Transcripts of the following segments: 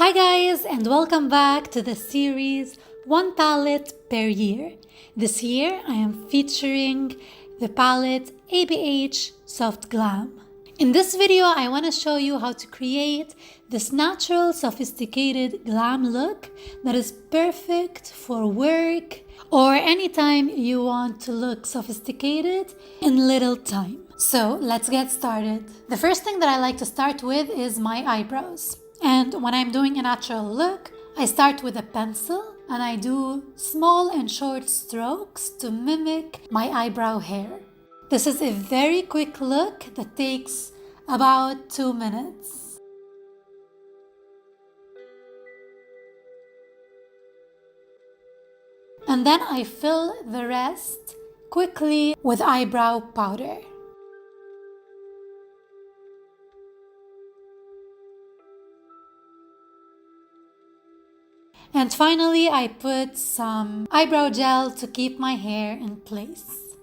Hi guys, and welcome back to the series One Palette Per Year. This year I am featuring the palette ABH Soft Glam. In this video I want to show you how to create this natural sophisticated glam look that is perfect for work or anytime you want to look sophisticated in little time. So let's get started. The first thing that I like to start with is my eyebrows. And when I'm doing a natural look, I start with a pencil and I do small and short strokes to mimic my eyebrow hair. This is a very quick look that takes about 2 minutes. And then I fill the rest quickly with eyebrow powder. And finally, I put some eyebrow gel to keep my hair in place.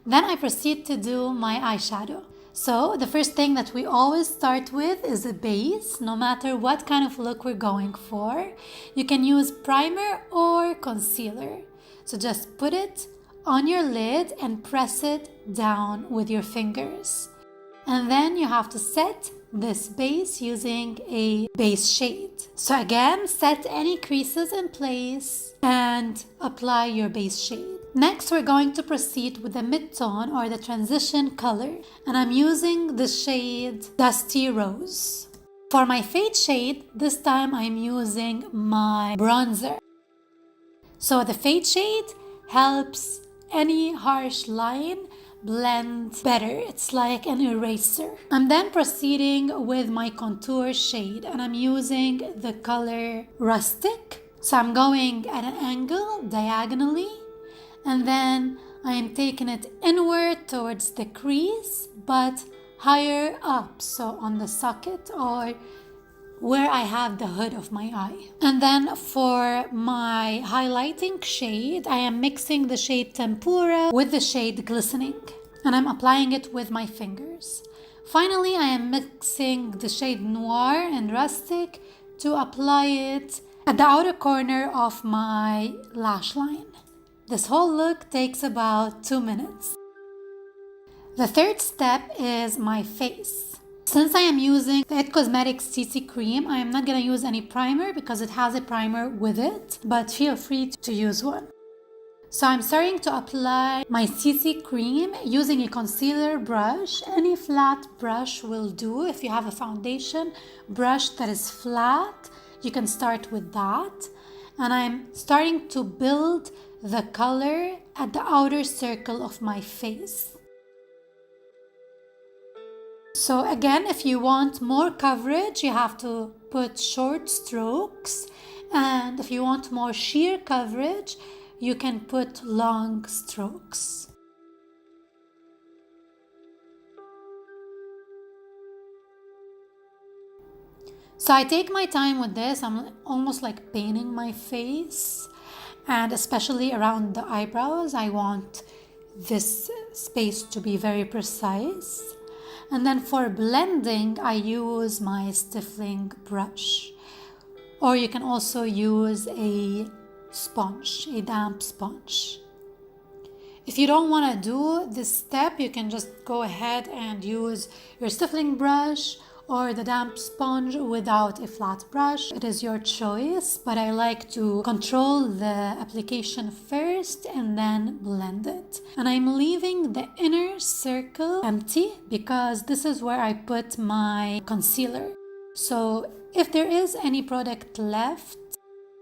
Then I proceed to do my eyeshadow. So the first thing that we always start with is a base, no matter what kind of look we're going for. You can use primer or concealer. So just put it on your lid and press it down with your fingers. And then you have to set this base using a base shade. So again, set any creases in place and apply your base shade. Next, we're going to proceed with the mid-tone or the transition color. And I'm using the shade Dusty Rose. For my fade shade, this time I'm using my bronzer. So the fade shade helps any harsh line blend better. It's like an eraser. I'm then proceeding with my contour shade and I'm using the color Rustic. So I'm going at an angle diagonally and then I am taking it inward towards the crease but higher up, so on the socket or where I have the hood of my eye. And then for my highlighting shade, I am mixing the shade Tempura with the shade Glistening. And I'm applying it with my fingers. Finally, I am mixing the shade Noir and Rustic to apply it at the outer corner of my lash line. This whole look takes about 2 minutes. The third step is my face. Since I am using the IT Cosmetics CC Cream, I am not going to use any primer because it has a primer with it, but feel free to use one. So I'm starting to apply my CC Cream using a concealer brush. Any flat brush will do. If you have a foundation brush that is flat, you can start with that. And I'm starting to build the color at the outer circle of my face. So again, if you want more coverage, you have to put short strokes. And if you want more sheer coverage, you can put long strokes. So I take my time with this. I'm almost like painting my face. And especially around the eyebrows, I want this space to be very precise. And then for blending, I use my stippling brush. Or you can also use a sponge, a damp sponge. If you don't want to do this step, you can just go ahead and use your stippling brush or the damp sponge without a flat brush. It is your choice, but I like to control the application first and then blend it. And I'm leaving the inner circle empty because this is where I put my concealer. So if there is any product left,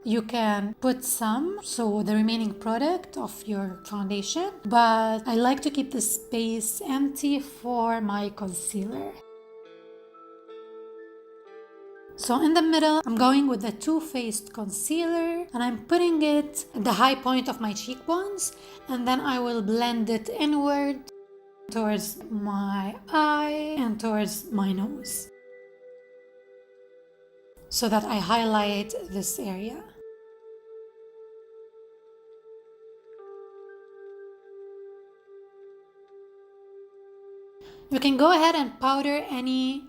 you can put some, so the remaining product of your foundation, but I like to keep the space empty for my concealer. So in the middle, I'm going with the Too Faced concealer and I'm putting it at the high point of my cheekbones and then I will blend it inward towards my eye and towards my nose so that I highlight this area. You can go ahead and powder any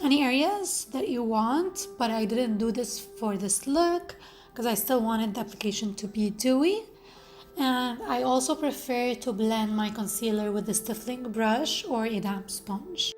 any areas that you want, but I didn't do this for this look because I still wanted the application to be dewy. And I also prefer to blend my concealer with a stippling brush or a damp sponge.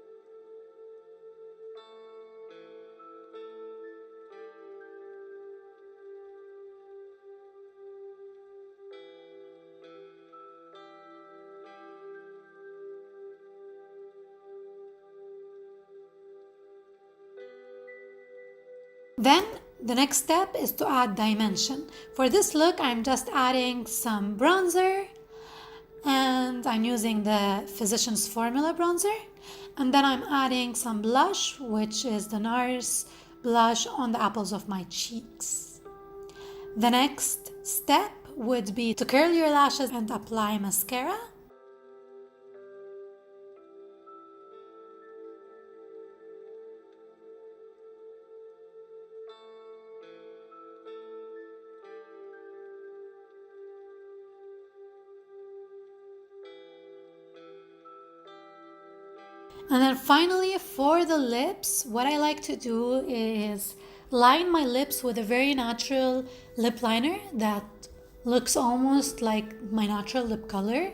Then the next step is to add dimension. For this look, I'm just adding some bronzer, and I'm using the Physicians Formula bronzer. And then I'm adding some blush, which is the NARS blush on the apples of my cheeks. The next step would be to curl your lashes and apply mascara. And then finally, for the lips, what I like to do is line my lips with a very natural lip liner that looks almost like my natural lip color.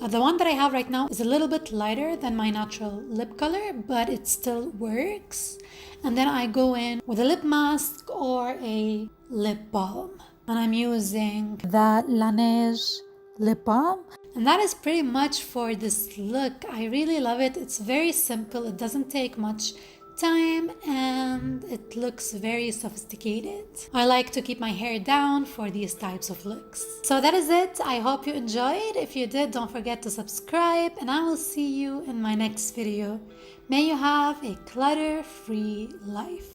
The one that I have right now is a little bit lighter than my natural lip color, but it still works. And then I go in with a lip mask or a lip balm. And I'm using the Laneige lip balm. And that is pretty much for this look. I really love it. It's very simple. It doesn't take much time and it looks very sophisticated. I like to keep my hair down for these types of looks. So that is it. I hope you enjoyed. If you did, don't forget to subscribe and I will see you in my next video. May you have a clutter-free life.